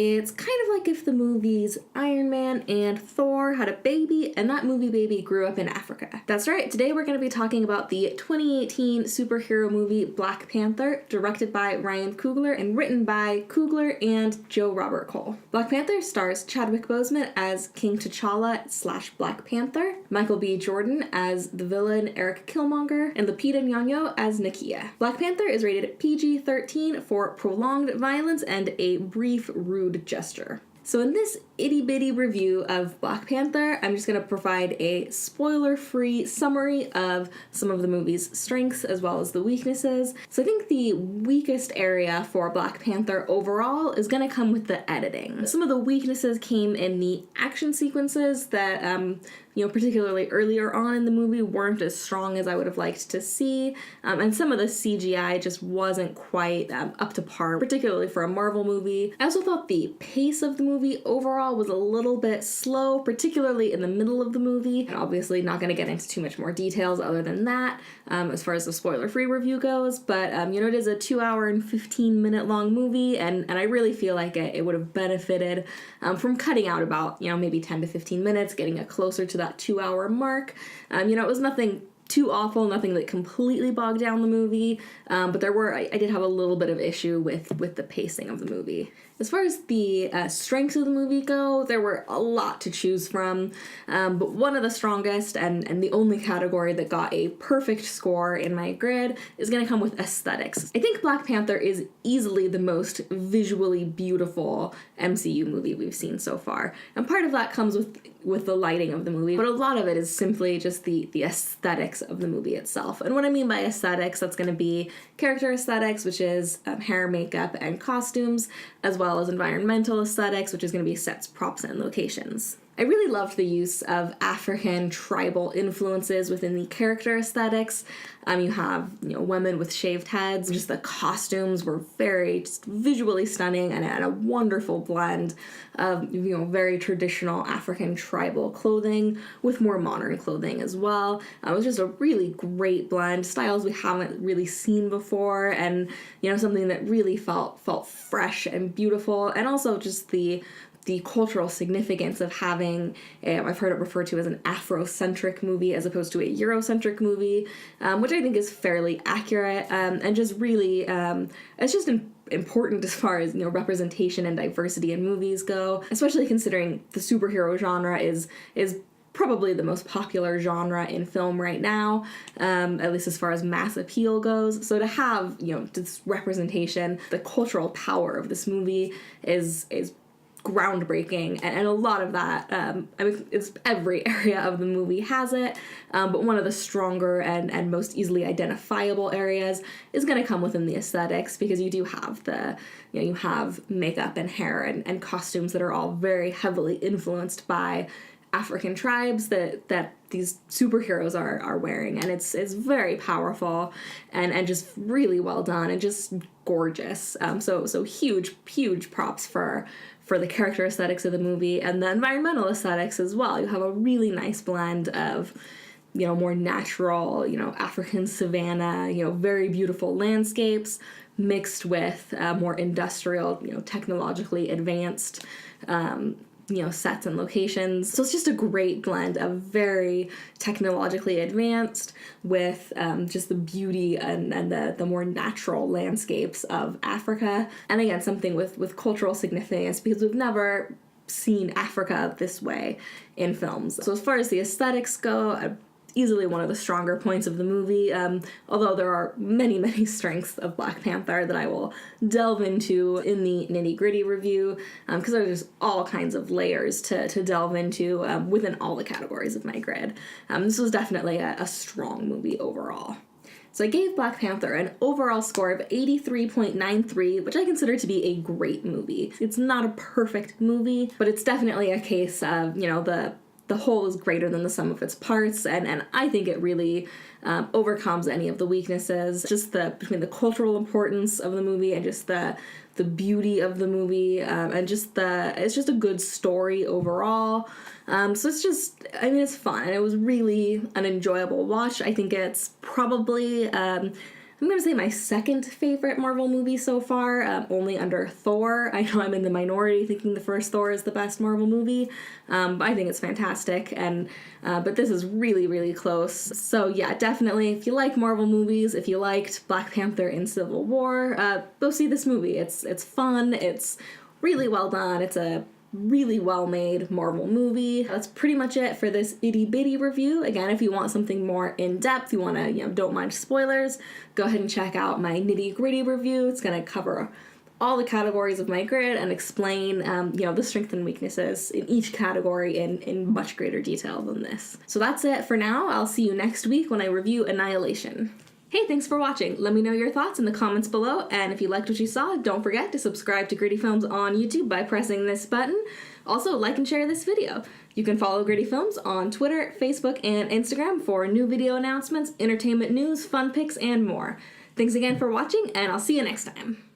It's kind of like if the movies Iron Man and Thor had a baby, and that movie baby grew up in Africa. That's right, today we're going to be talking about the 2018 superhero movie Black Panther, directed by Ryan Coogler and written by Coogler and Joe Robert Cole. Black Panther stars Chadwick Boseman as King T'Challa / Black Panther, Michael B. Jordan as the villain Erik Killmonger, and Lupita Nyong'o as Nakia. Black Panther is rated PG-13 for prolonged violence and a brief rude gesture. So in this itty-bitty review of Black Panther, I'm just going to provide a spoiler-free summary of some of the movie's strengths as well as the weaknesses. So I think the weakest area for Black Panther overall is going to come with the editing. Some of the weaknesses came in the action sequences that, particularly earlier on in the movie weren't as strong as I would have liked to see, and some of the CGI just wasn't quite up to par, particularly for a Marvel movie. I also thought the pace of the movie overall was a little bit slow, particularly in the middle of the movie, and obviously not going to get into too much more details other than that as far as the spoiler-free review goes, but it is a 2 hour and 15 minute long movie, and I really feel like it would have benefited from cutting out about, maybe 10 to 15 minutes, getting it closer to that 2 hour mark. It was nothing too awful, nothing that completely bogged down the movie, but I did have a little bit of issue with the pacing of the movie. As far as the strengths of the movie go, there were a lot to choose from, but one of the strongest and the only category that got a perfect score in my grid is going to come with aesthetics. I think Black Panther is easily the most visually beautiful MCU movie we've seen so far, and part of that comes with the lighting of the movie, but a lot of it is simply just the aesthetics of the movie itself. And what I mean by aesthetics, that's going to be character aesthetics, which is hair, makeup, and costumes, as well as environmental aesthetics, which is going to be sets, props, and locations. I really loved the use of African tribal influences within the character aesthetics. You have, women with shaved heads. Just the costumes were very just visually stunning and a wonderful blend of, very traditional African tribal clothing with more modern clothing as well. It was just a really great blend, styles we haven't really seen before, and, something that really felt fresh and beautiful, and also just the cultural significance of having, I've heard it referred to as an Afrocentric movie as opposed to a Eurocentric movie, which I think is fairly accurate, and just really, it's just important as far as, representation and diversity in movies go, especially considering the superhero genre is probably the most popular genre in film right now, at least as far as mass appeal goes. So to have, this representation, the cultural power of this movie is groundbreaking, and a lot of that, it's every area of the movie has it, but one of the stronger and most easily identifiable areas is going to come within the aesthetics, because you do have you have makeup and hair and costumes that are all very heavily influenced by African tribes that these superheroes are wearing, and it's very powerful and just really well done and just gorgeous. So huge props for the character aesthetics of the movie and the environmental aesthetics as well. You have a really nice blend of more natural, African savanna, very beautiful landscapes mixed with more industrial, technologically advanced sets and locations. So it's just a great blend of very technologically advanced with just the beauty and the more natural landscapes of Africa. And again, something with cultural significance, because we've never seen Africa this way in films. So as far as the aesthetics go, easily one of the stronger points of the movie, although there are many strengths of Black Panther that I will delve into in the nitty-gritty review, because there's just all kinds of layers to delve into within all the categories of my grid. This was definitely a strong movie overall. So I gave Black Panther an overall score of 83.93, which I consider to be a great movie. It's not a perfect movie, but it's definitely a case of, the whole is greater than the sum of its parts, and I think it really overcomes any of the weaknesses. Just between the cultural importance of the movie and just the beauty of the movie, and just it's just a good story overall. So it's just, it's fun, and it was really an enjoyable watch. I think it's probably I'm gonna say my second favorite Marvel movie so far, only under Thor. I know I'm in the minority thinking the first Thor is the best Marvel movie, but I think it's fantastic, and but this is really, really close. So yeah, definitely, if you like Marvel movies, if you liked Black Panther and Civil War, go see this movie. It's fun, it's really well done, it's a really well-made Marvel movie. That's pretty much it for this itty-bitty review. Again, if you want something more in-depth, you want to, don't mind spoilers, go ahead and check out my nitty-gritty review. It's going to cover all the categories of my grid and explain, the strengths and weaknesses in each category in much greater detail than this. So that's it for now. I'll see you next week when I review Annihilation. Hey, thanks for watching. Let me know your thoughts in the comments below, and if you liked what you saw, don't forget to subscribe to Griddy Films on YouTube by pressing this button. Also, like and share this video. You can follow Griddy Films on Twitter, Facebook, and Instagram for new video announcements, entertainment news, fun pics, and more. Thanks again for watching, and I'll see you next time.